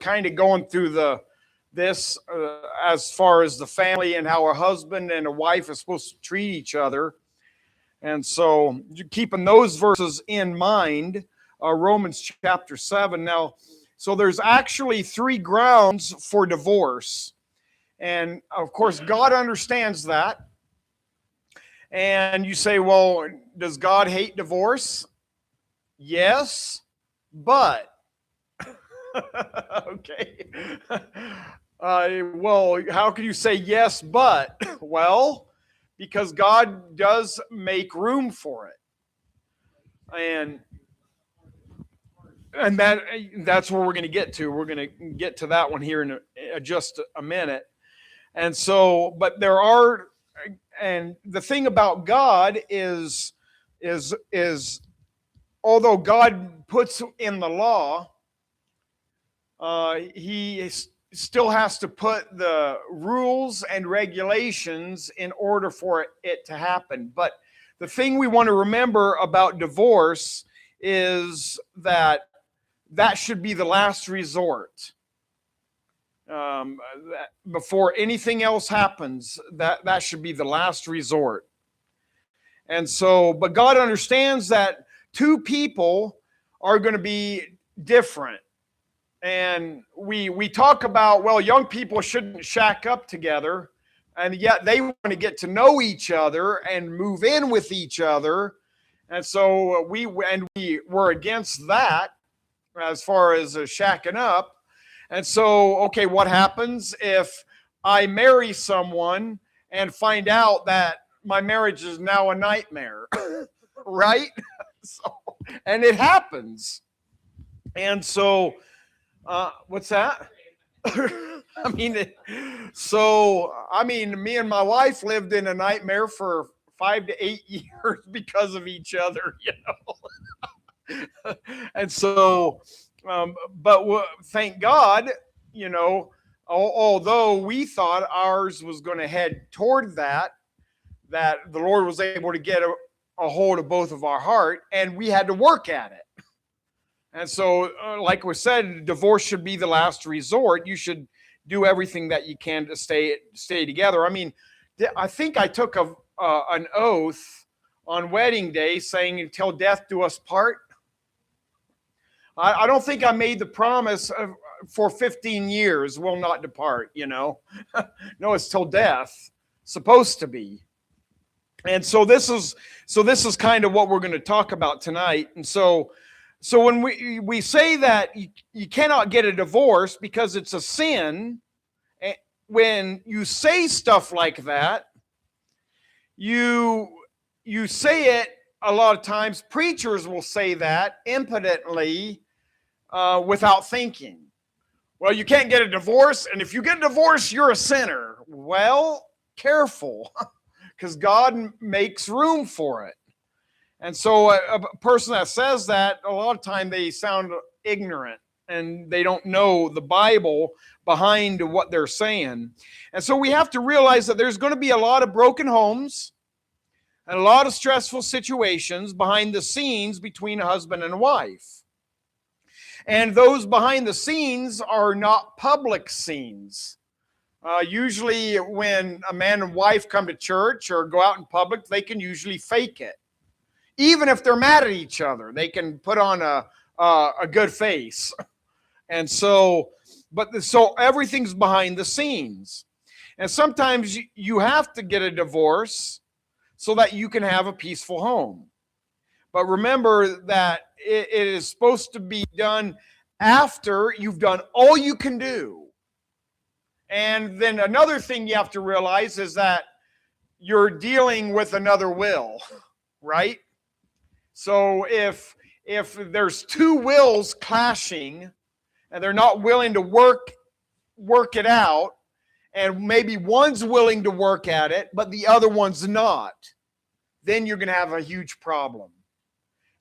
kind of going through this as far as the family and how a husband and a wife are supposed to treat each other. And so keeping those verses in mind, Romans chapter 7. Now, so there's actually 3 grounds for divorce. And of course, God understands that. And you say, well, does God hate divorce? Yes, but. Okay. Well, how can you say yes, but? Well, because God does make room for it. And that's where we're going to get to. We're going to get to that one here in just a minute. And so, but there are, and the thing about God is although God puts in the law, he still has to put the rules and regulations in order for it to happen. But the thing we want to remember about divorce is that should be the last resort. Before anything else happens, that should be the last resort. And so, but God understands that 2 people are going to be different. And we talk about, well, young people shouldn't shack up together, and yet they want to get to know each other and move in with each other. And so we were against that as far as shacking up. And so, okay, what happens if I marry someone and find out that my marriage is now a nightmare, right? So, and it happens. And so, what's that? me and my wife lived in a nightmare for 5 to 8 years because of each other, And so, but thank God, although we thought ours was going to head toward that the Lord was able to get a hold of both of our heart, and we had to work at it. And so, like we said, divorce should be the last resort. You should do everything that you can to stay together. I think I took an oath on wedding day saying, until death do us part. I don't think I made the promise for 15 years will not depart, No, it's till death. Supposed to be. And so this is kind of what we're going to talk about tonight. And so when we say that you cannot get a divorce because it's a sin, when you say stuff like that, you say it a lot of times. Preachers will say that impotently without thinking. Well, you can't get a divorce, and if you get a divorce, you're a sinner. Well, careful, because God makes room for it. And so a person that says that, a lot of time they sound ignorant and they don't know the Bible behind what they're saying. And so we have to realize that there's going to be a lot of broken homes and a lot of stressful situations behind the scenes between a husband and a wife. And those behind the scenes are not public scenes. Usually when a man and wife come to church or go out in public, they can usually fake it. Even if they're mad at each other, they can put on a good face. And so everything's behind the scenes. And sometimes you have to get a divorce so that you can have a peaceful home. But remember that it is supposed to be done after you've done all you can do. And then another thing you have to realize is that you're dealing with another will, right? So if there's 2 wills clashing and they're not willing to work it out, and maybe one's willing to work at it, but the other one's not, then you're going to have a huge problem.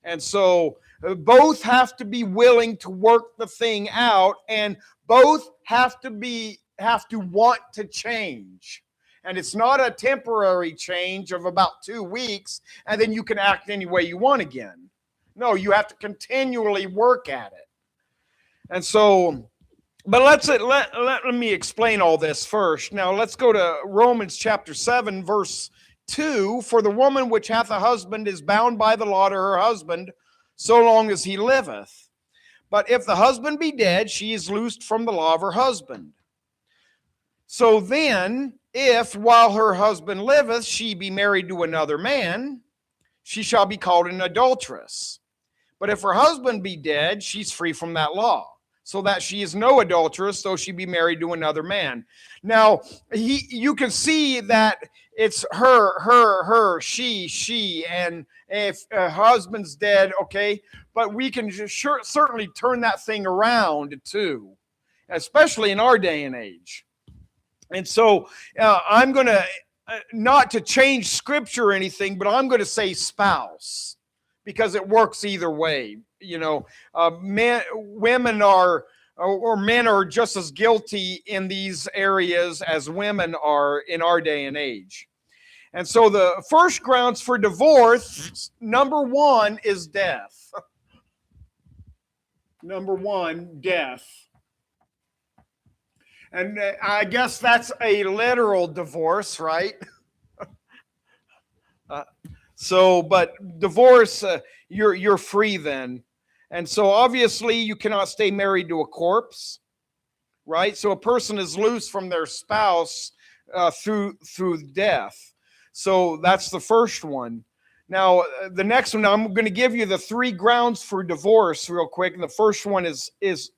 And so both have to be willing to work the thing out, and both have to want to change. And it's not a temporary change of about 2 weeks, and then you can act any way you want again. No, you have to continually work at it. And so But let me explain all this first. Now let's go to Romans chapter 7, verse 2. For the woman which hath a husband is bound by the law to her husband, so long as he liveth. But if the husband be dead, she is loosed from the law of her husband. So then, if while her husband liveth, she be married to another man, she shall be called an adulteress. But if her husband be dead, she's free from that law, so that she is no adulteress, though she be married to another man. Now, you can see that it's her, she, and if a husband's dead, okay, but we can certainly turn that thing around too, especially in our day and age. And so I'm going to, not to change scripture or anything, but I'm going to say spouse, because it works either way. You know, women are, or men are just as guilty in these areas as women are in our day and age. And so the first grounds for divorce, number one, is death. Number one, death. And I guess that's a literal divorce, right? But divorce, you're free then. And so obviously you cannot stay married to a corpse, right? So a person is loose from their spouse through death. So that's the first one. Now, the next one, I'm going to give you the three grounds for divorce real quick. And the first one is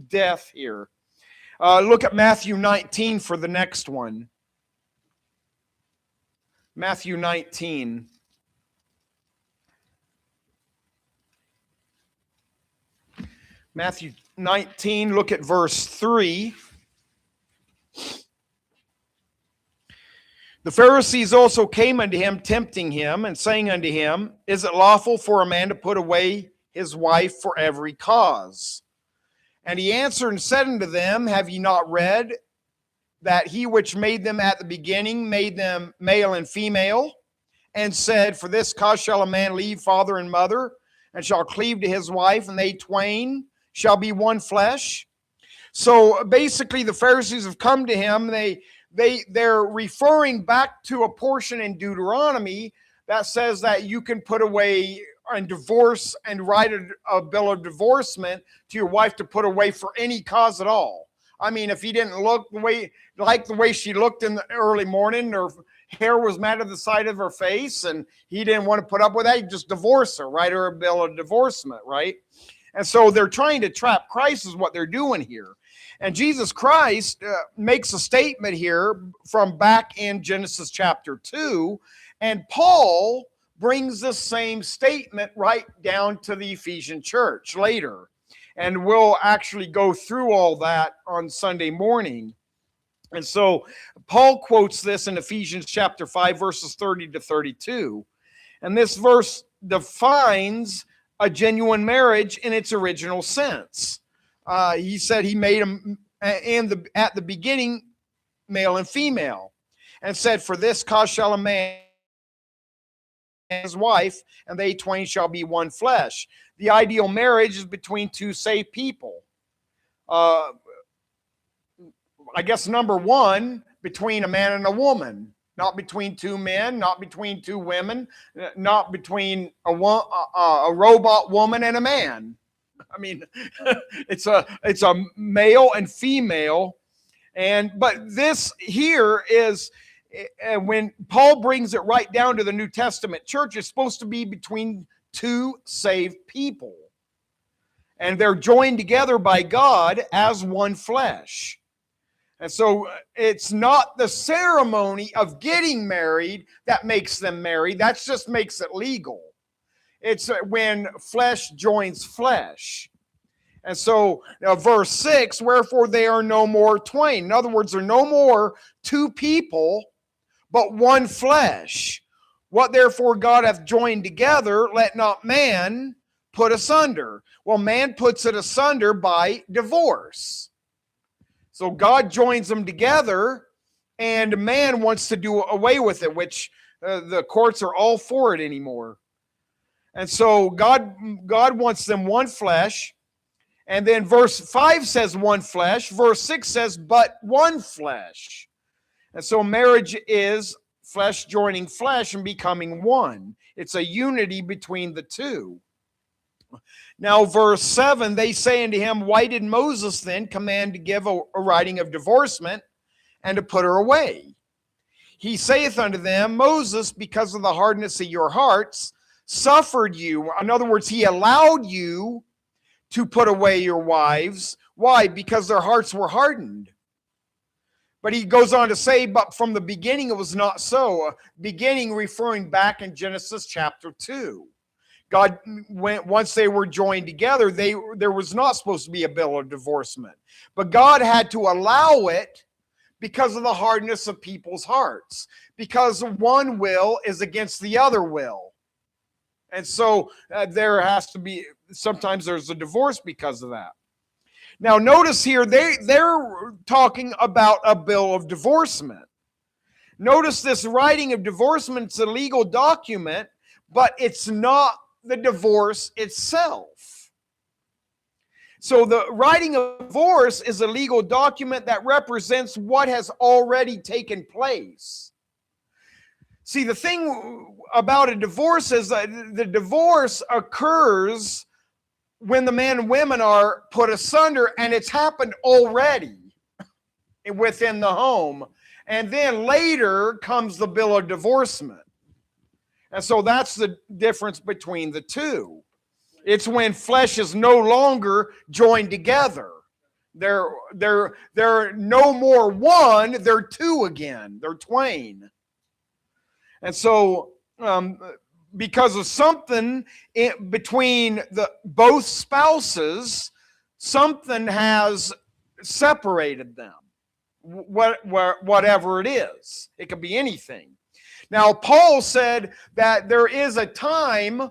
death here. Look at Matthew 19 for the next one. Matthew 19. Matthew 19, look at verse 3. The Pharisees also came unto him, tempting him, and saying unto him, Is it lawful for a man to put away his wife for every cause? And he answered and said unto them, Have ye not read that he which made them at the beginning made them male and female, and said, For this cause shall a man leave father and mother, and shall cleave to his wife, and they twain shall be one flesh? So basically the Pharisees have come to him. They're referring back to a portion in Deuteronomy that says that you can put away and divorce and write a bill of divorcement to your wife to put away for any cause at all. I mean, if he didn't look like the way she looked in the early morning, or hair was mad at the side of her face, and he didn't want to put up with that, he'd just divorce her, write her a bill of divorcement, right? And so they're trying to trap Christ is what they're doing here. And Jesus Christ makes a statement here from back in Genesis chapter 2, and Paul brings the same statement right down to the Ephesian church later. And we'll actually go through all that on Sunday morning. And so Paul quotes this in Ephesians chapter 5, verses 30 to 32. And this verse defines a genuine marriage in its original sense. He said he made them at the beginning male and female, and said, For this cause shall a man and his wife, and they twain shall be one flesh. The ideal marriage is between two saved people. I guess number one, between a man and a woman, not between two men, not between two women, not between a robot woman and a man. I mean, it's a male and female, but this here is when Paul brings it right down to the New Testament church. It's supposed to be between two saved people, and they're joined together by God as one flesh. And so it's not the ceremony of getting married that makes them married. That just makes it legal. It's when flesh joins flesh. And so now verse 6, wherefore they are no more twain. In other words, they're no more two people, but one flesh. What therefore God hath joined together, let not man put asunder. Well, man puts it asunder by divorce. So God joins them together, and man wants to do away with it, which the courts are all for it anymore. And so God wants them one flesh. And then verse 5 says one flesh. Verse 6 says but one flesh. And so marriage is flesh joining flesh and becoming one. It's a unity between the two. Now, verse 7, they say unto him, why did Moses then command to give a writing of divorcement and to put her away? He saith unto them, Moses, because of the hardness of your hearts, suffered you. In other words, he allowed you to put away your wives. Why? Because their hearts were hardened. But he goes on to say, but from the beginning it was not so. Beginning referring back in Genesis chapter 2. God, once they were joined together, there was not supposed to be a bill of divorcement. But God had to allow it because of the hardness of people's hearts. Because one will is against the other will. And so there has to be, sometimes there's a divorce because of that. Now notice here, they're talking about a bill of divorcement. Notice this writing of divorcement, it's a legal document, but it's not the divorce itself. So the writing of divorce is a legal document that represents what has already taken place. See, the thing about a divorce is that the divorce occurs when the man and women are put asunder, and it's happened already within the home. And then later comes the bill of divorcement. And so that's the difference between the two. It's when flesh is no longer joined together. They're no more one, they're two again. They're twain. And so because of something between both spouses, something has separated them. Whatever it is. It could be anything. Now, Paul said that there is a time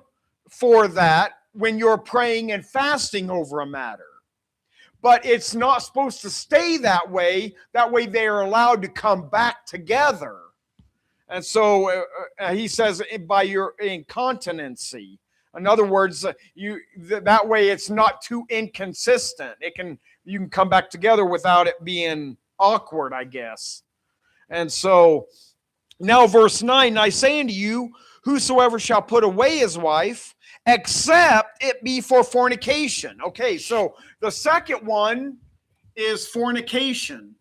for that when you're praying and fasting over a matter. But it's not supposed to stay that way. That way they are allowed to come back together. And so he says by your incontinency. In other words, that way it's not too inconsistent. You can come back together without it being awkward, I guess. And so now verse 9, I say unto you, whosoever shall put away his wife, except it be for fornication. Okay, so the second one is fornication,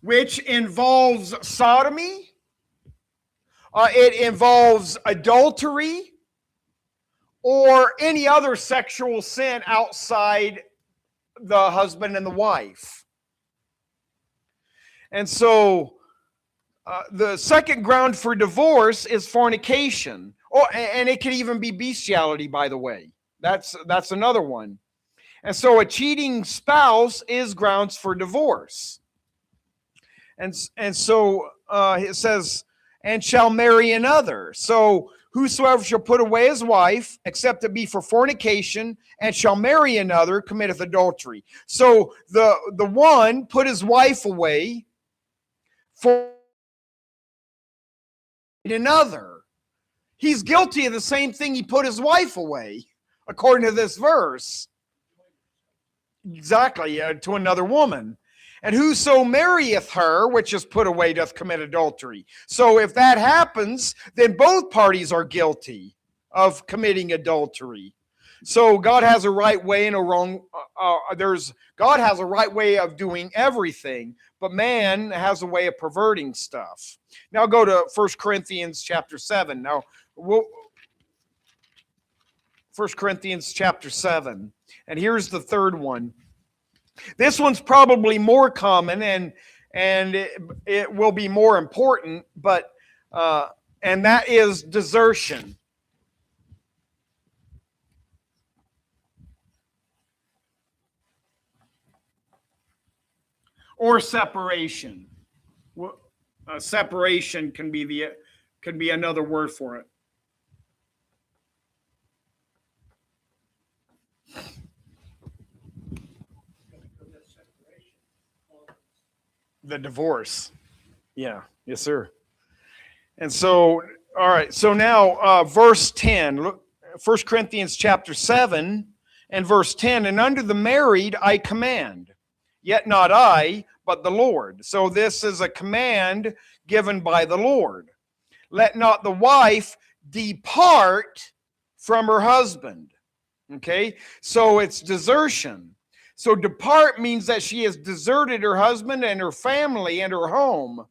which involves sodomy. It involves adultery or any other sexual sin outside the husband and the wife. And so the second ground for divorce is fornication. Oh, and it can even be bestiality, by the way. That's another one. And so a cheating spouse is grounds for divorce. And so it says, and shall marry another. So whosoever shall put away his wife, except it be for fornication, and shall marry another, committeth adultery. So the one put his wife away for another. He's guilty of the same thing he put his wife away, according to this verse. Exactly, to another woman. And whoso marrieth her, which is put away, doth commit adultery. So if that happens, then both parties are guilty of committing adultery. So God has a right way and a wrong. God has a right way of doing everything, but man has a way of perverting stuff. Now go to 1 Corinthians chapter 7. Now, 1 Corinthians chapter 7. And here's the third one. This one's probably more common and it will be more important, but and that is desertion. Or separation. Separation can be another word for it. The divorce. Yeah. Yes, sir. And so, all right. So now, verse 10. Look, 1 Corinthians chapter 7 and verse 10, and unto the married I command, yet not I, but the Lord. So this is a command given by the Lord. Let not the wife depart from her husband. Okay, so it's desertion. So depart means that she has deserted her husband and her family and her home.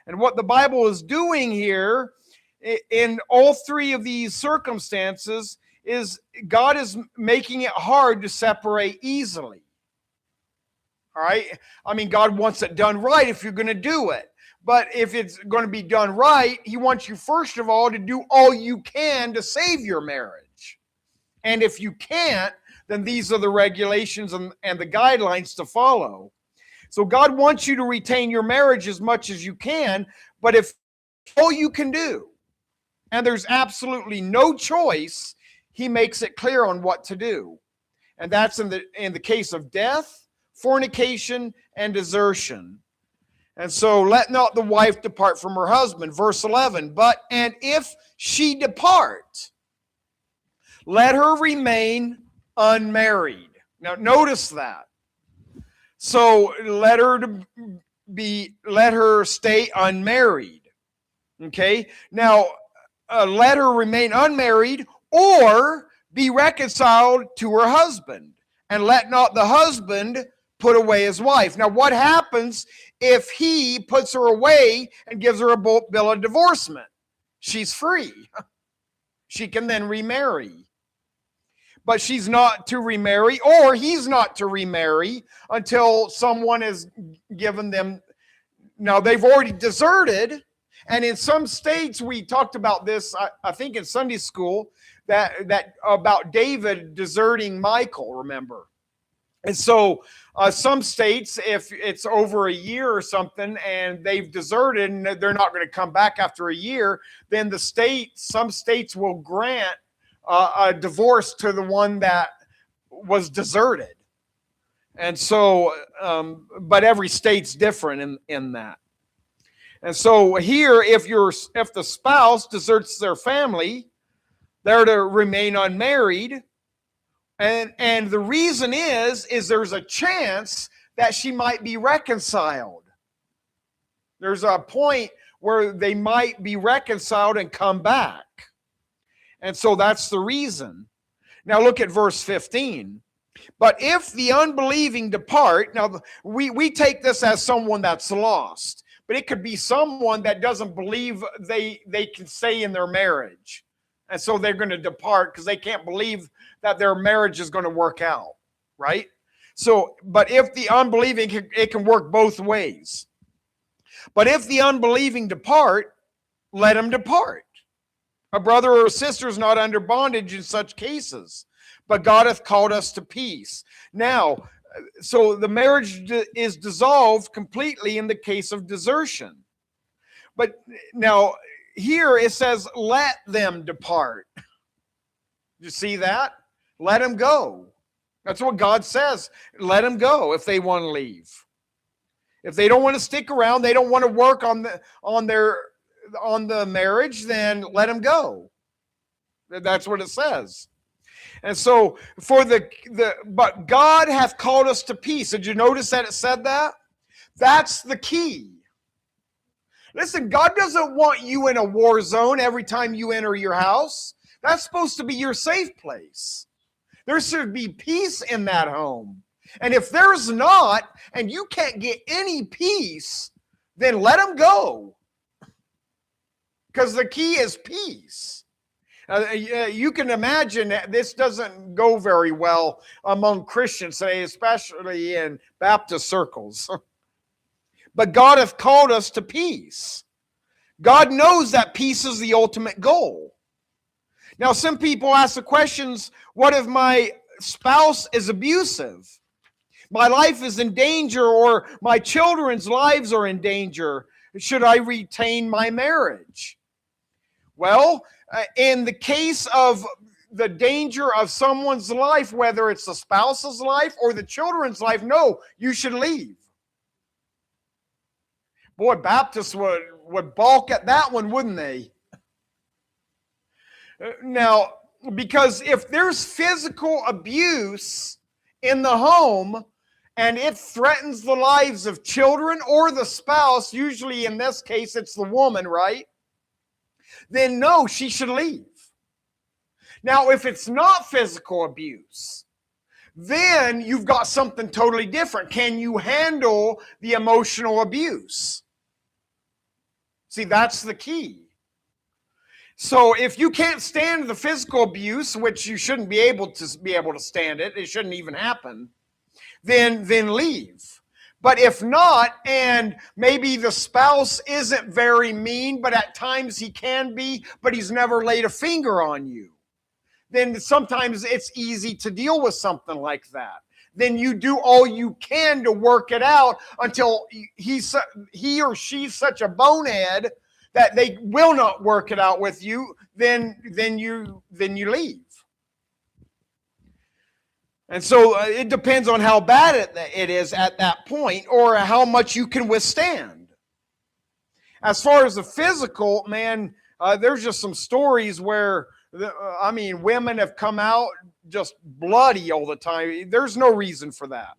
And what the Bible is doing here in all three of these circumstances is God is making it hard to separate easily. All right? I mean, God wants it done right if you're going to do it. But if it's going to be done right, he wants you, first of all, to do all you can to save your marriage. And if you can't, then these are the regulations and the guidelines to follow. So God wants you to retain your marriage as much as you can, but if all you can do, and there's absolutely no choice, he makes it clear on what to do. And that's in the case of death, fornication, and desertion. And so let not the wife depart from her husband. Verse 11, and if she depart, let her remain unmarried. Now notice that. So let her stay unmarried. Okay? Now let her remain unmarried or be reconciled to her husband, and let not the husband put away his wife. Now what happens if he puts her away and gives her a bill of divorcement? She's free. She can then remarry. But she's not to remarry, or he's not to remarry until someone has given them. Now, they've already deserted. And in some states, we talked about this, I think in Sunday school, that about David deserting Michal, remember? And so some states, if it's over a year or something and they've deserted and they're not going to come back after a year, then some states will grant a divorce to the one that was deserted. And so, but every state's different in that. And so here, if the spouse deserts their family, they're to remain unmarried. And the reason is there's a chance that she might be reconciled. There's a point where they might be reconciled and come back. And so that's the reason. Now look at verse 15. But if the unbelieving depart, now we take this as someone that's lost, but it could be someone that doesn't believe they can stay in their marriage. And so they're going to depart because they can't believe that their marriage is going to work out, right? So, but if the unbelieving, it can work both ways. But if the unbelieving depart, let them depart. A brother or a sister is not under bondage in such cases, but God hath called us to peace. Now, so the marriage is dissolved completely in the case of desertion. But now, here it says, let them depart. You see that? Let them go. That's what God says. Let them go if they want to leave. If they don't want to stick around, they don't want to work on the marriage, then let them go. That's what it says. And so but God hath called us to peace. Did you notice that it said that? That's the key. Listen, God doesn't want you in a war zone every time you enter your house. That's supposed to be your safe place. There should be peace in that home. And if there's not, and you can't get any peace, then let them go. Because the key is peace. You can imagine that this doesn't go very well among Christians, say, especially in Baptist circles. But God hath called us to peace. God knows that peace is the ultimate goal. Now, some people ask the questions, what if my spouse is abusive? My life is in danger, or my children's lives are in danger. Should I retain my marriage? Well, in the case of the danger of someone's life, whether it's the spouse's life or the children's life, no, you should leave. Boy, Baptists would balk at that one, wouldn't they? Now, because if there's physical abuse in the home and it threatens the lives of children or the spouse, usually in this case it's the woman, right? Then no, she should leave. Now, if it's not physical abuse, then you've got something totally different. Can you handle the emotional abuse? See, that's the key. So if you can't stand the physical abuse, which you shouldn't be able to stand it, it shouldn't even happen, then leave. But if not, and maybe the spouse isn't very mean, but at times he can be, but he's never laid a finger on you, then sometimes it's easy to deal with something like that. Then you do all you can to work it out until he or she's such a bonehead that they will not work it out with you, then you leave. And so it depends on how bad it is at that point or how much you can withstand. As far as the physical, man, there's just some stories where, women have come out just bloody all the time. There's no reason for that.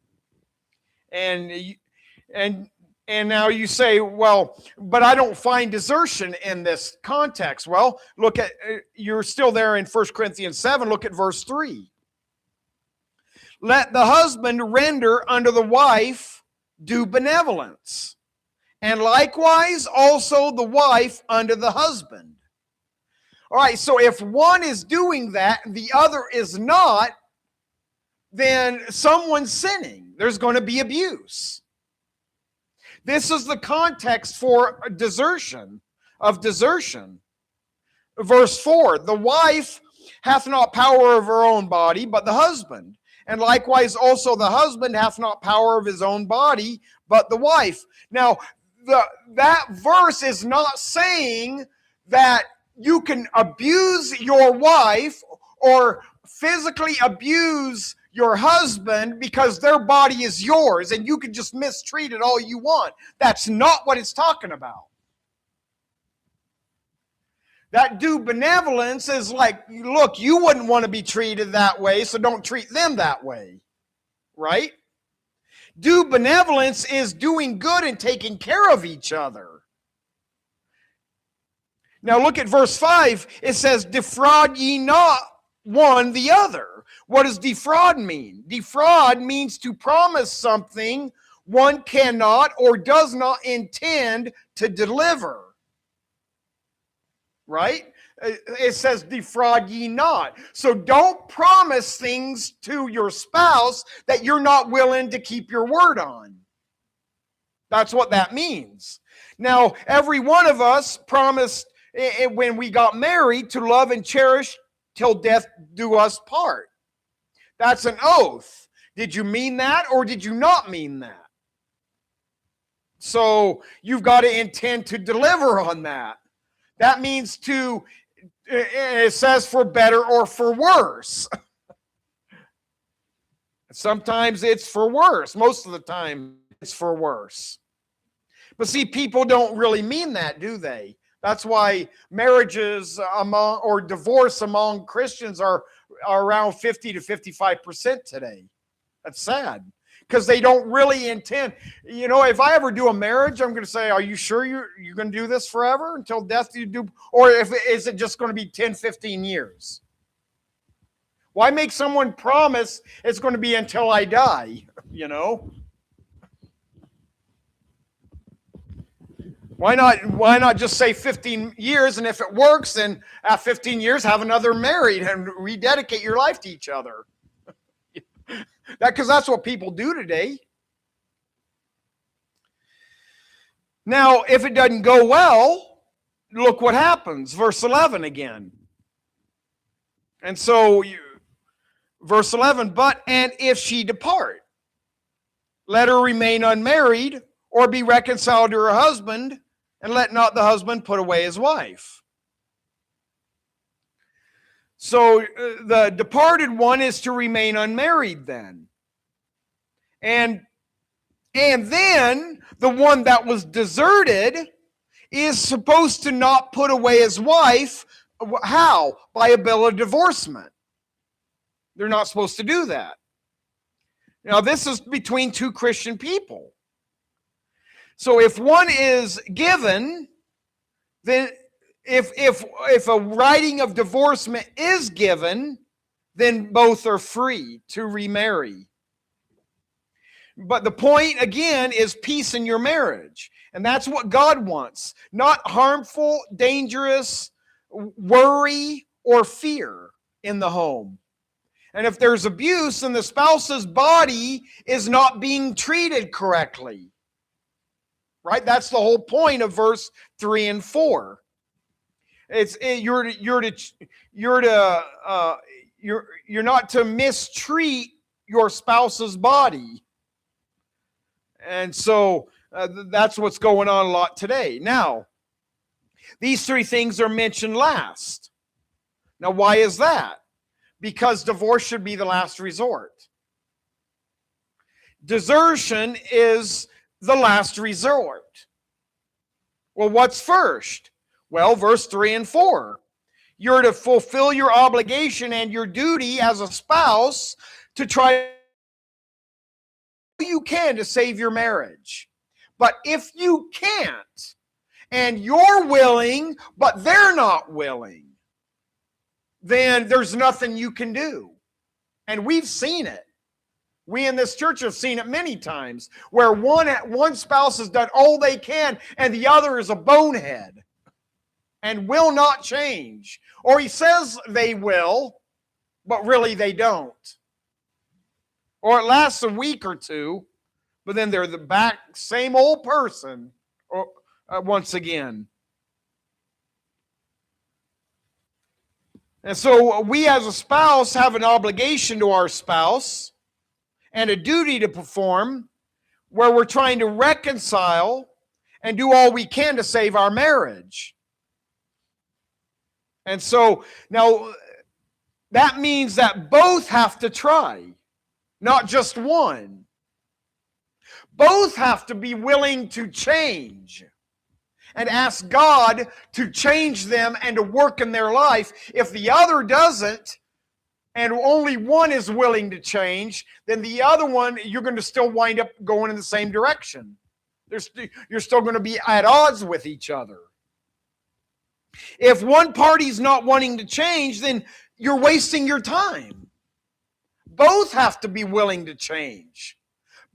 And now you say, well, but I don't find desertion in this context. Well, look at, you're still there in 1 Corinthians 7. Look at verse 3. Let the husband render unto the wife due benevolence, and likewise also the wife unto the husband. All right, so if one is doing that and the other is not, then someone's sinning. There's going to be abuse. This is the context for desertion. Verse 4, the wife hath not power of her own body, but the husband. And likewise also the husband hath not power of his own body, but the wife. Now, that verse is not saying that you can abuse your wife or physically abuse your husband because their body is yours and you can just mistreat it all you want. That's not what it's talking about. That due benevolence is like, look, you wouldn't want to be treated that way, so don't treat them that way. Right? Due benevolence is doing good and taking care of each other. Now look at verse 5. It says, defraud ye not one the other. What does defraud mean? Defraud means to promise something one cannot or does not intend to deliver. Right? It says, defraud ye not. So don't promise things to your spouse that you're not willing to keep your word on. That's what that means. Now, every one of us promised when we got married to love and cherish till death do us part. That's an oath. Did you mean that or did you not mean that? So you've got to intend to deliver on that. That means it says for better or for worse. Sometimes it's for worse. Most of the time it's for worse. But see, people don't really mean that, do they? That's why marriages or divorce among Christians are around 50 to 55% today. That's sad. Because they don't really intend. You know, if I ever do a marriage, I'm going to say, are you sure you're going to do this forever until death you do? Or is it just going to be 10, 15 years? Why make someone promise it's going to be until I die, you know? Why not just say 15 years, and if it works, then at 15 years, have another married and rededicate your life to each other. Because that's what people do today. Now, if it doesn't go well, look what happens. Verse 11 again. And so, verse 11, and if she depart, let her remain unmarried or be reconciled to her husband, and let not the husband put away his wife. So the departed one is to remain unmarried then. And then the one that was deserted is supposed to not put away his wife, How? By a bill of divorcement. They're not supposed to do that. Now, this is between two Christian people. So if one is given, then if a writing of divorcement is given, then both are free to remarry. But the point, again, is peace in your marriage. And that's what God wants. Not harmful, dangerous worry or fear in the home. And if there's abuse and the spouse's body is not being treated correctly, right? That's the whole point of verse 3 and 4. You're not to mistreat your spouse's body. And so that's what's going on a lot today. Now, these three things are mentioned last. Now, why is that? Because divorce should be the last resort. Desertion is the last resort. Well, what's first? Well, verse 3 and 4. You're to fulfill your obligation and your duty as a spouse to try you can to save your marriage. But if you can't, and you're willing, but they're not willing, then there's nothing you can do. And we've seen it. We in this church have seen it many times, where one spouse has done all they can, and the other is a bonehead and will not change. Or he says they will, but really they don't. Or it lasts a week or two, but then they're the back same old person once again. And so we as a spouse have an obligation to our spouse and a duty to perform where we're trying to reconcile and do all we can to save our marriage. And so now that means that both have to try. Not just one. Both have to be willing to change and ask God to change them and to work in their life. If the other doesn't, and only one is willing to change, then the other one, you're going to still wind up going in the same direction. You're still going to be at odds with each other. If one party's not wanting to change, then you're wasting your time. Both have to be willing to change.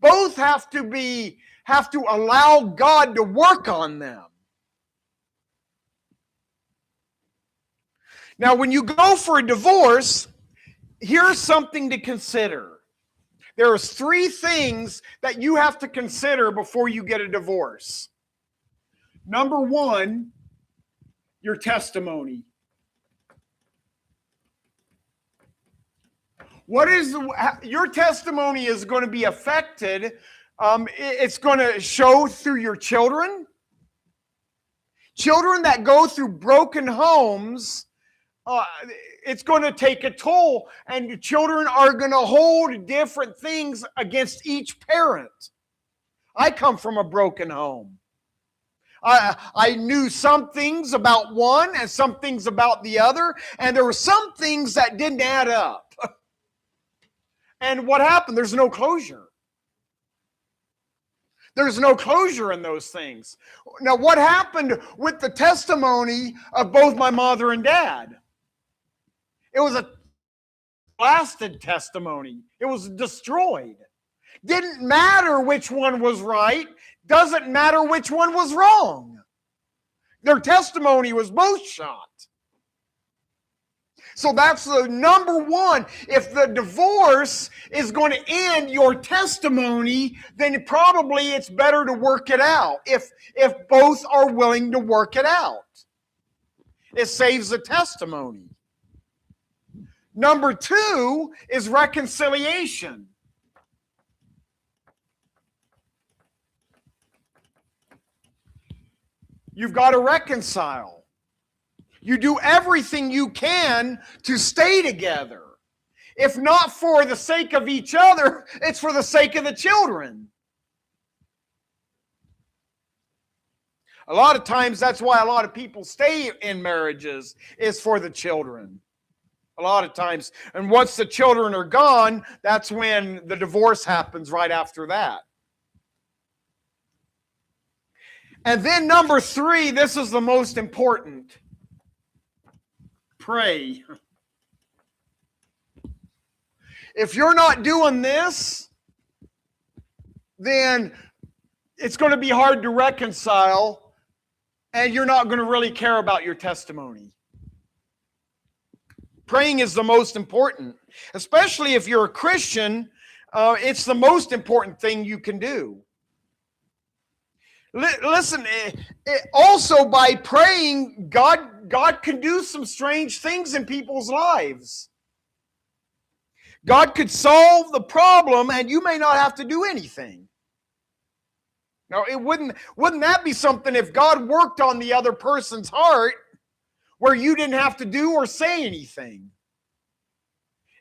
Both have to allow God to work on them. Now, when you go for a divorce, here's something to consider. There are three things that you have to consider before you get a divorce. Number one, your testimony. Your testimony is going to be affected. It's going to show through your children. Children that go through broken homes, it's going to take a toll. And children are going to hold different things against each parent. I come from a broken home. I knew some things about one and some things about the other. And there were some things that didn't add up. And what happened? There's no closure. There's no closure in those things. Now, what happened with the testimony of both my mother and dad? It was a blasted testimony. It was destroyed. Didn't matter which one was right. Doesn't matter which one was wrong. Their testimony was both shot. So that's the number one. If the divorce is going to end your testimony, then probably it's better to work it out. If both are willing to work it out, it saves the testimony. Number two is reconciliation. You've got to reconcile. You do everything you can to stay together. If not for the sake of each other, it's for the sake of the children. A lot of times that's why a lot of people stay in marriages, is for the children. A lot of times. And once the children are gone, that's when the divorce happens right after that. And then number 3, this is the most important. Pray. If you're not doing this, then it's going to be hard to reconcile, and you're not going to really care about your testimony. Praying is the most important, especially if you're a Christian. It's the most important thing you can do. Listen, also by praying, God can do some strange things in people's lives. God could solve the problem, and you may not have to do anything. Now, wouldn't that be something if God worked on the other person's heart where you didn't have to do or say anything?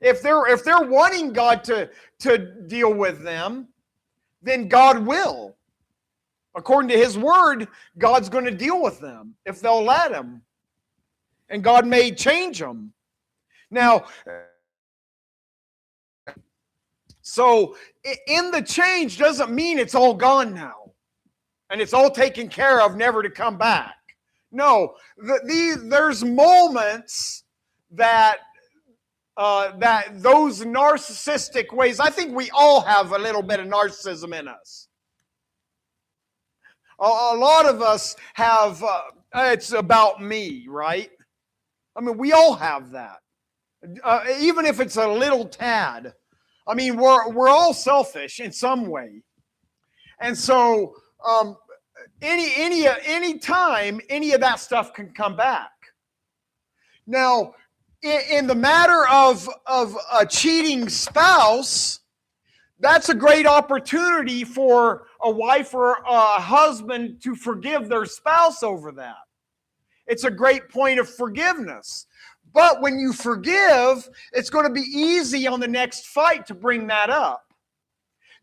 If they're wanting God to deal with them, then God will. According to His Word, God's going to deal with them if they'll let Him. And God may change them. Now, so in the change doesn't mean it's all gone now. And it's all taken care of, never to come back. No, there's moments that those narcissistic ways, I think we all have a little bit of narcissism in us. A lot of us have, it's about me, right? I mean, we all have that. Even if it's a little tad. I mean, we're all selfish in some way. And so, any time, any of that stuff can come back. Now, in the matter of a cheating spouse, that's a great opportunity for a wife or a husband to forgive their spouse over that. It's a great point of forgiveness. But when you forgive, it's going to be easy on the next fight to bring that up.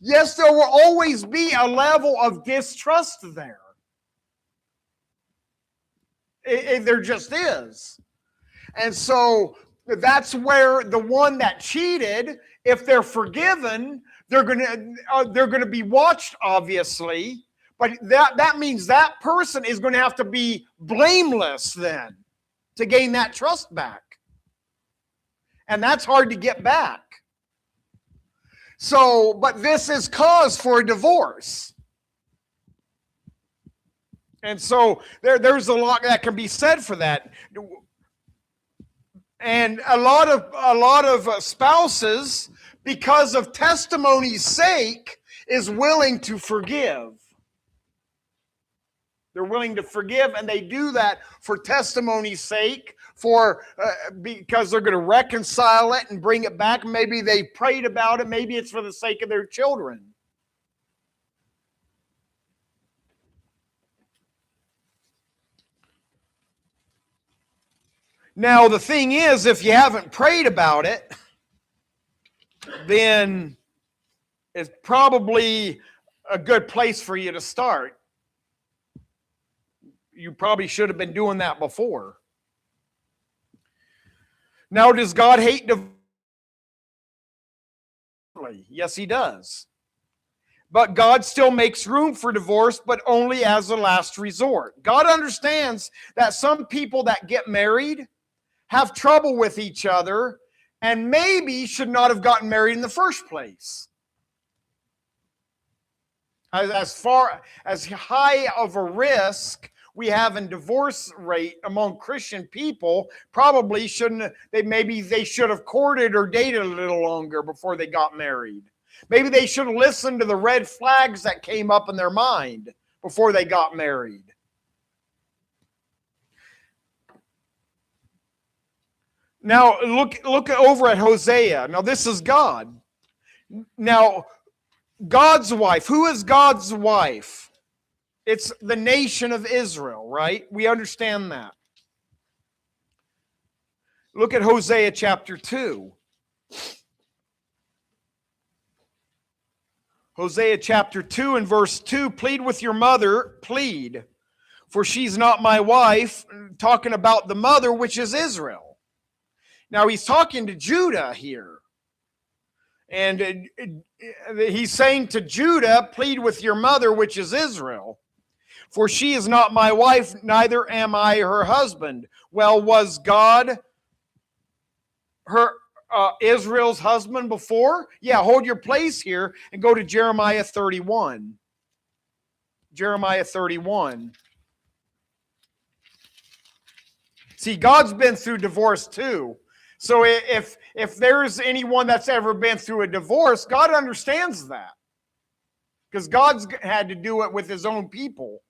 Yes, there will always be a level of distrust there. There just is. And so that's where the one that cheated, if they're forgiven, they're going to be watched, obviously. But that means that person is going to have to be blameless then to gain that trust back. And that's hard to get back. So, but this is cause for a divorce. And so there's a lot that can be said for that. And a lot of spouses, because of testimony's sake, is willing to forgive. They're willing to forgive, and they do that for testimony's sake, because they're going to reconcile it and bring it back. Maybe they prayed about it. Maybe it's for the sake of their children. Now, the thing is, if you haven't prayed about it, then it's probably a good place for you to start. You probably should have been doing that before. Now, does God hate divorce? Yes, He does. But God still makes room for divorce, but only as a last resort. God understands that some people that get married have trouble with each other and maybe should not have gotten married in the first place. As far as high of a risk we have in divorce rate among Christian people, probably shouldn't they should have courted or dated a little longer before they got married. Maybe they should have listened to the red flags that came up in their mind before they got married. Now, look over at Hosea. Now, this is God. Now, God's wife. Who is God's wife? It's the nation of Israel, right? We understand that. Look at Hosea chapter 2. Hosea chapter 2 and verse 2, plead with your mother, plead for she's not my wife, talking about the mother, which is Israel. Now he's talking to Judah here. And he's saying to Judah, plead with your mother, which is Israel. For she is not my wife, neither am I her husband. Well, was God her Israel's husband before? Yeah, hold your place here and go to Jeremiah 31. Jeremiah 31. See, God's been through divorce too. So if there's anyone that's ever been through a divorce, God understands that. Because God's had to do it with his own people.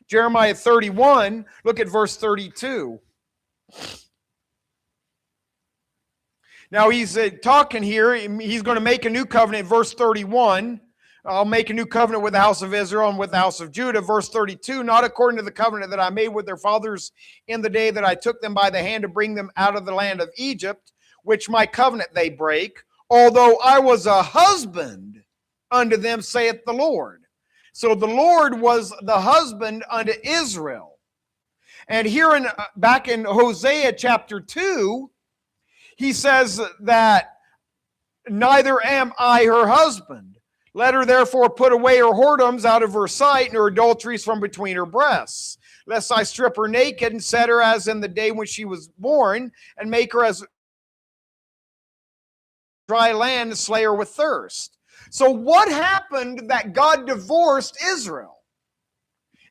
Jeremiah 31, look at verse 32. Now he's talking here, he's going to make a new covenant, verse 31. I'll make a new covenant with the house of Israel and with the house of Judah. Verse 32, not according to the covenant that I made with their fathers in the day that I took them by the hand to bring them out of the land of Egypt, which my covenant they break, although I was a husband unto them, saith the Lord. So the Lord was the husband unto Israel. And here back in Hosea chapter 2, he says that neither am I her husband. Let her therefore put away her whoredoms out of her sight, and her adulteries from between her breasts, lest I strip her naked and set her as in the day when she was born, and make her as dry land and slay her with thirst. So what happened that God divorced Israel?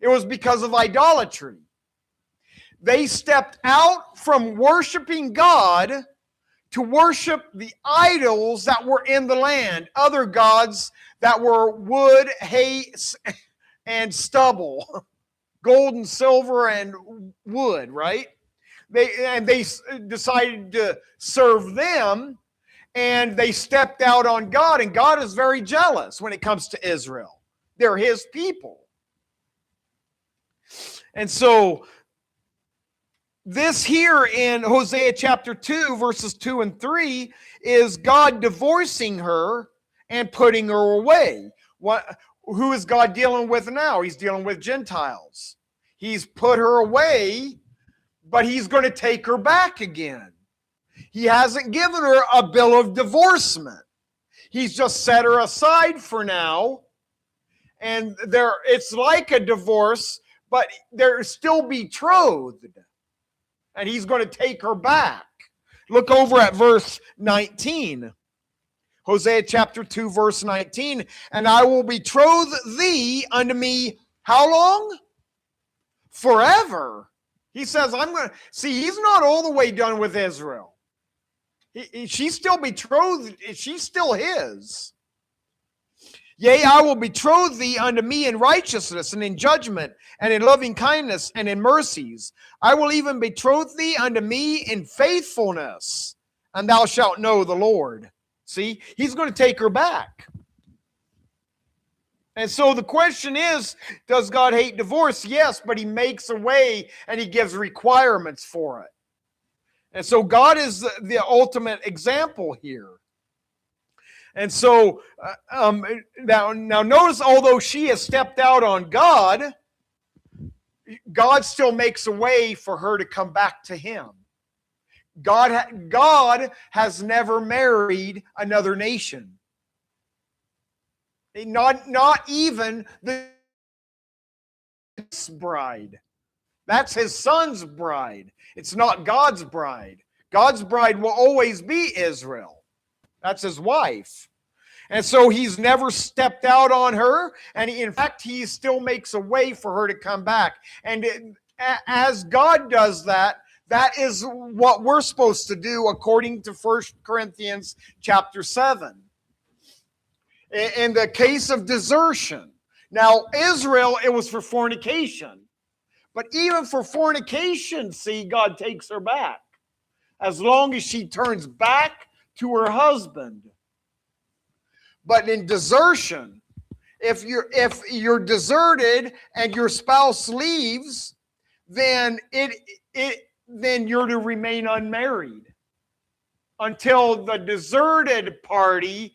It was because of idolatry. They stepped out from worshiping God to worship the idols that were in the land, other gods that were wood, hay, and stubble, gold and silver and wood, right? They decided to serve them, and they stepped out on God, and God is very jealous when it comes to Israel. They're his people. And so this here in Hosea chapter 2, verses 2 and 3, is God divorcing her and putting her away. Who is God dealing with now? He's dealing with Gentiles. He's put her away, but he's going to take her back again. He hasn't given her a bill of divorcement. He's just set her aside for now. And it's like a divorce, but they're still betrothed. And he's going to take her back. Look over at verse 19. Hosea chapter 2, verse 19. And I will betroth thee unto me, how long? Forever. He says, I'm going to... See, he's not all the way done with Israel. She's still betrothed. She's still his. Yea, I will betroth thee unto me in righteousness and in judgment and in loving kindness and in mercies. I will even betroth thee unto me in faithfulness, and thou shalt know the Lord. See, he's going to take her back. And so the question is, does God hate divorce? Yes, but he makes a way and he gives requirements for it. And so God is the ultimate example here. And so now notice, although she has stepped out on God, God still makes a way for her to come back to him. God has never married another nation. Not even the bride. That's his son's bride. It's not God's bride. God's bride will always be Israel. That's his wife. And so he's never stepped out on her. And in fact, he still makes a way for her to come back. And as God does that, that is what we're supposed to do according to 1 Corinthians chapter 7. In the case of desertion. Now, Israel, it was for fornication. But even for fornication, see, God takes her back. As long as she turns back to her husband. But in desertion, if you're deserted and your spouse leaves, then then you're to remain unmarried until the deserted party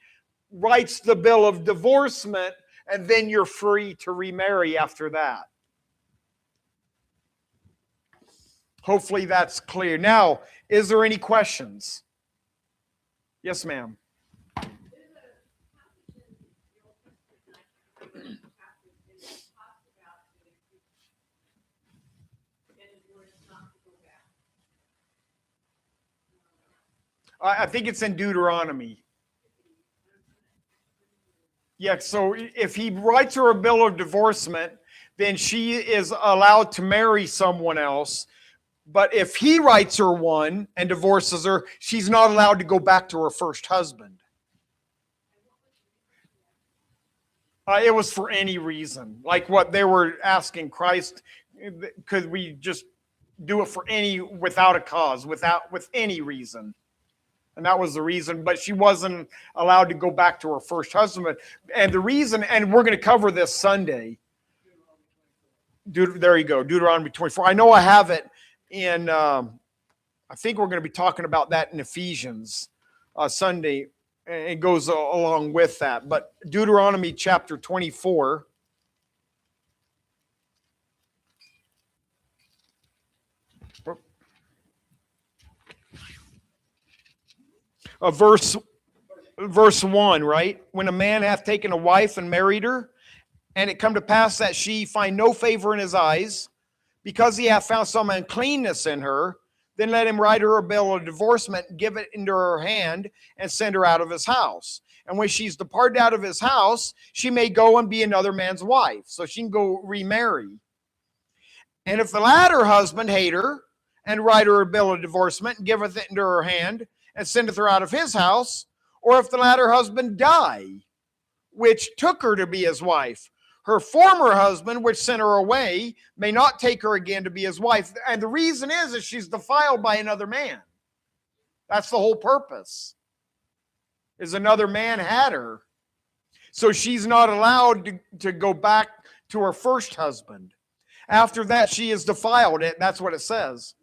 writes the bill of divorcement, and then you're free to remarry after that. Hopefully that's clear. Now, is there any questions? Yes, ma'am. I think it's in Deuteronomy. Yeah, so if he writes her a bill of divorcement, then she is allowed to marry someone else. But if he writes her one and divorces her, she's not allowed to go back to her first husband. It was for any reason. Like what they were asking Christ, could we just do it for any, without a cause, with any reason? And that was the reason, but she wasn't allowed to go back to her first husband. And the reason, and we're going to cover this Sunday. There you go, Deuteronomy 24. I know I have it in, I think we're going to be talking about that in Ephesians Sunday. It goes along with that. But Deuteronomy chapter 24. Verse 1, right? When a man hath taken a wife and married her, and it come to pass that she find no favor in his eyes, because he hath found some uncleanness in her, then let him write her a bill of divorcement, give it into her hand, and send her out of his house. And when she's departed out of his house, she may go and be another man's wife. So she can go remarry. And if the latter husband hate her, and write her a bill of divorcement, and giveth it into her hand, and sendeth her out of his house, or if the latter husband die, which took her to be his wife, her former husband, which sent her away, may not take her again to be his wife. And the reason is she's defiled by another man. That's the whole purpose, is another man had her. So she's not allowed to go back to her first husband. After that, she is defiled. That's what it says.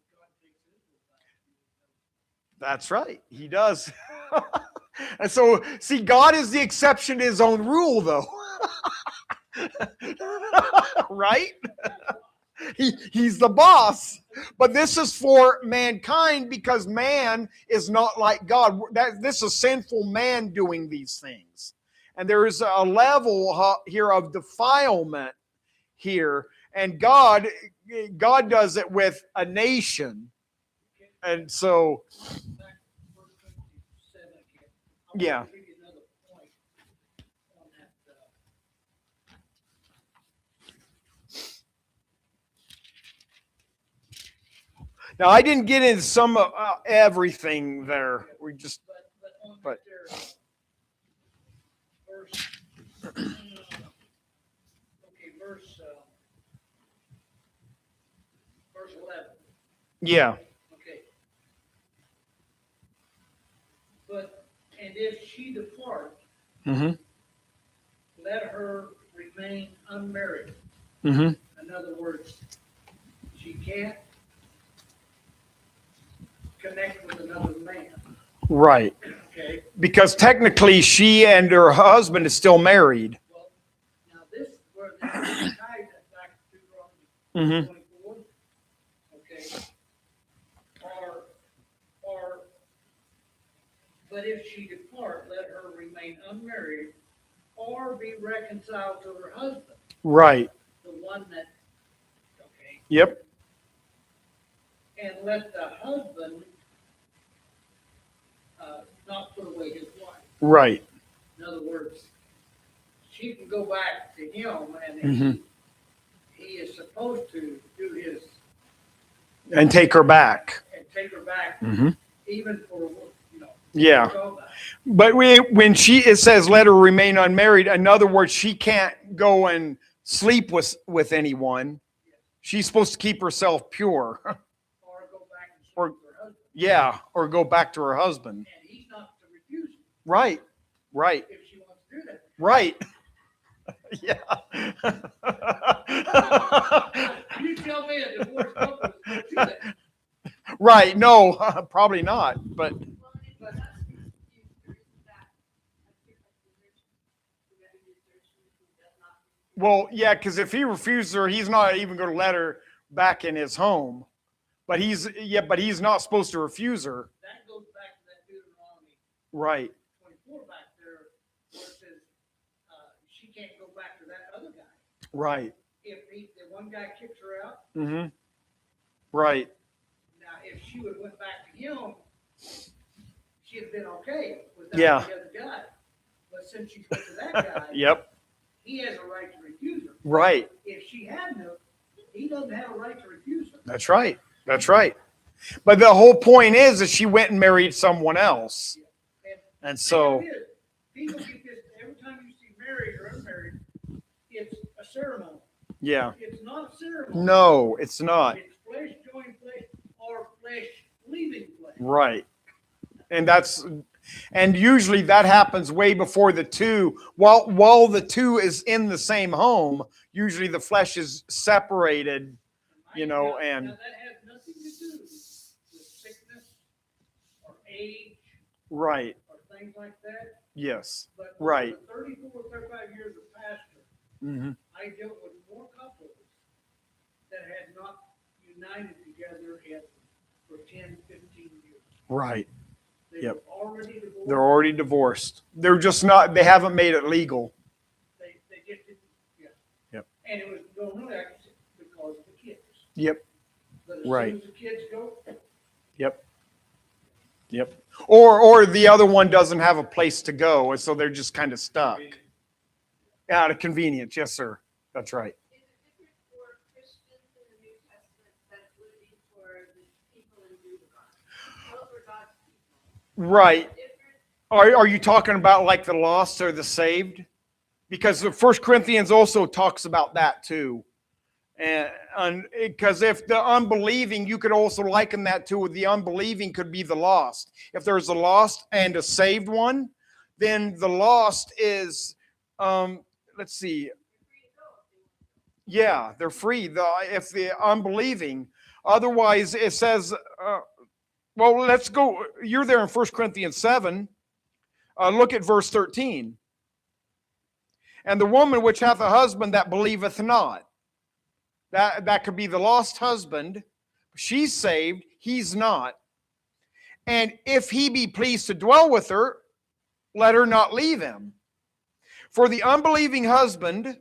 That's right. He does. And so, see, God is the exception to his own rule, though. Right? He's the boss. But this is for mankind, because man is not like God. This is sinful man doing these things. And there is a level here of defilement here. And God does it with a nation. And so, yeah. Now, I didn't get into some everything there. We just, but verse 11. Yeah. Okay. And if she depart, let her remain unmarried. In other words, she can't connect with another man. Right. Okay. Because technically she and her husband is still married. Well, now this is where they tie that back to Deuteronomy 24. Okay. But if she depart, let her remain unmarried, or be reconciled to her husband. Right. The one that, okay. Yep. And let the husband not put away his wife. Right. In other words, she can go back to him, and he is supposed to do his. And take her back. And take her back, even for, yeah. But when it says let her remain unmarried, in other words, she can't go and sleep with anyone. She's supposed to keep herself pure. Or go back and sleep with her husband. Yeah, or go back to her husband. And he's not to refuse it. Right. If she wants to do that. Right. Yeah. You tell me a divorce couple is going to do that. Right. No, probably not. But well, yeah, because if he refuses her, he's not even going to let her back in his home. But he's not supposed to refuse her. That goes back to that Deuteronomy Right. 24 back there, where it says she can't go back to that other guy. Right. If the one guy kicks her out, Mm-hmm. Right. now if she would have went back to him, she'd have been okay without Yeah. the other guy. But since she went to that guy, Yep. he has a right to refuse her. Right. If she hadn't, he doesn't have a right to refuse her. That's right. That's right. But the whole point is that she went and married someone else. And so, people get this every time you see married or unmarried, it's a ceremony. yeah. It's not a ceremony. No, it's not. It's flesh joined flesh or flesh leaving flesh. Right. And usually that happens way before the two. While the two is in the same home, usually the flesh is separated, and Now that has nothing to do with sickness or age right. or things like that. Yes. But Right. for 34, 35 years of pastor, Mm-hmm. I dealt with more couples that had not united together for 10, 15 years. Right. They Yep. were already divorced. They're already divorced. They're just not. They haven't made it legal. They just didn't. Yeah. Yep. And it was normally because of the kids. Yep. But as Right. soon as the kids go, Yep. Yep. Or the other one doesn't have a place to go, and so they're just kind of stuck. Out of convenience. Yes, sir. That's right. Is it different for Christians in the New Testament that's living for the people in Deuteronomy? Those were God's people. Right. Different? Are you talking about like the lost or the saved? Because the 1 Corinthians also talks about that too. And because if the unbelieving, you could also liken that to the unbelieving could be the lost. If there's a lost and a saved one, then the lost is, let's see. Yeah, they're free. If the unbelieving, otherwise it says, well, let's go. You're there in 1 Corinthians 7. Look at verse 13. And the woman which hath a husband that believeth not. That could be the lost husband. She's saved, he's not. And if he be pleased to dwell with her, let her not leave him. For the unbelieving husband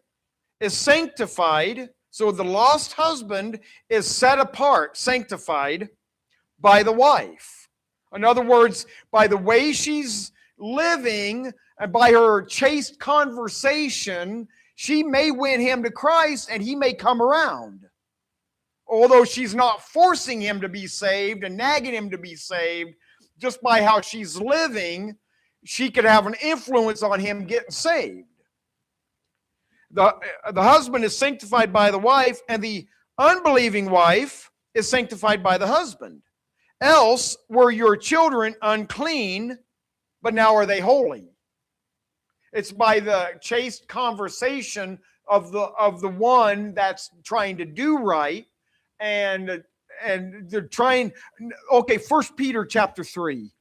is sanctified. So the lost husband is set apart, sanctified by the wife. In other words, by the way she's living and by her chaste conversation, she may win him to Christ and he may come around. Although she's not forcing him to be saved and nagging him to be saved, just by how she's living, she could have an influence on him getting saved. The husband is sanctified by the wife, and the unbelieving wife is sanctified by the husband. Else were your children unclean, but now are they holy? It's by the chaste conversation of the one that's trying to do right, and they're trying. Okay, 1 Peter chapter 3.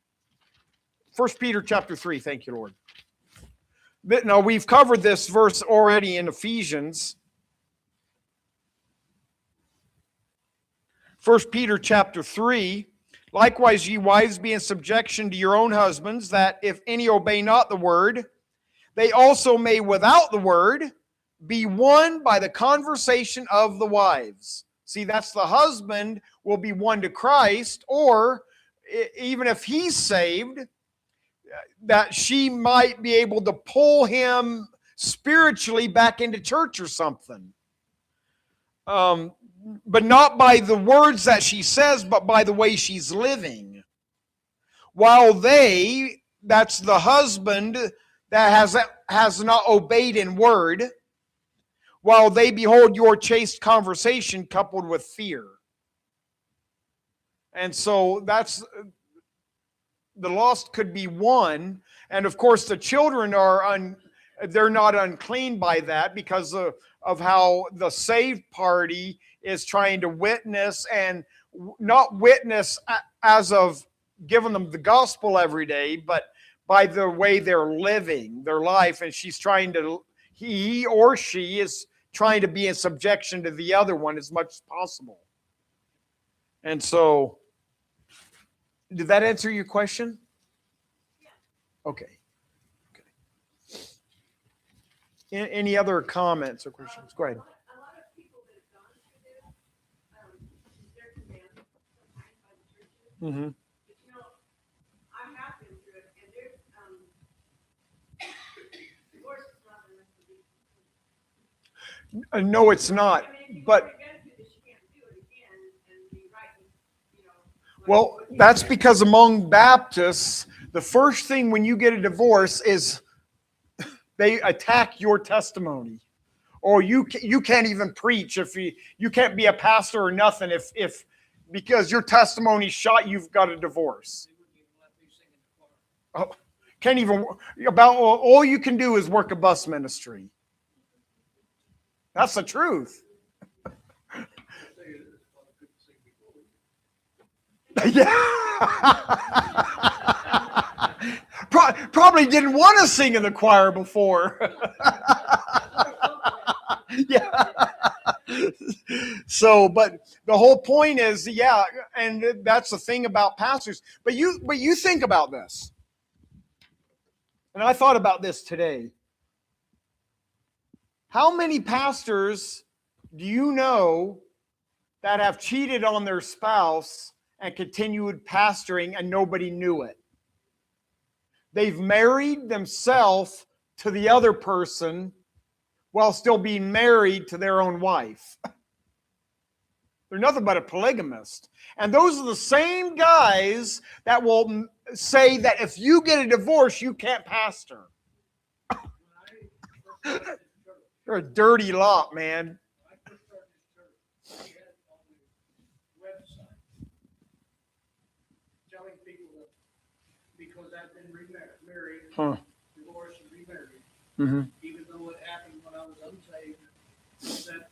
1 Peter chapter 3. Thank you, Lord. Now, we've covered this verse already in Ephesians. 1 Peter chapter 3. Likewise, ye wives, be in subjection to your own husbands, that if any obey not the word, they also may without the word be won by the conversation of the wives. See, that's the husband will be won to Christ, or even if he's saved, that she might be able to pull him spiritually back into church or something. But not by the words that she says, but by the way she's living. While that's the husband that has not obeyed in word, while they behold your chaste conversation coupled with fear. And so that's, the lost could be won. And of course the children they're not unclean by that because of how the saved party is trying to witness, and not witness as of giving them the gospel every day, but by the way they're living their life. And he or she is trying to be in subjection to the other one as much as possible. And so, did that answer your question? Okay. Any other comments or questions? Go ahead. A lot of people that have gone through this, they're condemned sometimes by the churches. Mm-hmm. But you know, I have been through it, and there's, divorce is not an solution. No, it's not. I mean, if you But already been through this, you can't do it again and be right, you know. well, that's because among Baptists, the first thing when you get a divorce is they attack your testimony, or you can't even preach if you can't be a pastor or nothing if because your testimony's shot, you've got a divorce. Oh, can't even about all you can do is work a bus ministry. That's the truth. Yeah. Probably didn't want to sing in the choir before. Yeah. So, but the whole point is, yeah, and that's the thing about pastors. But you think about this. And I thought about this today. How many pastors do you know that have cheated on their spouse and continued pastoring and nobody knew it? They've married themselves to the other person while still being married to their own wife. They're nothing but a polygamist. And those are the same guys that will say that if you get a divorce, you can't pastor. You're a dirty lot, man. When I first started this church, we had on the website telling people that because I've been married, Huh. divorced and remarried, Mm-hmm. even though it happened when I was unsaved, that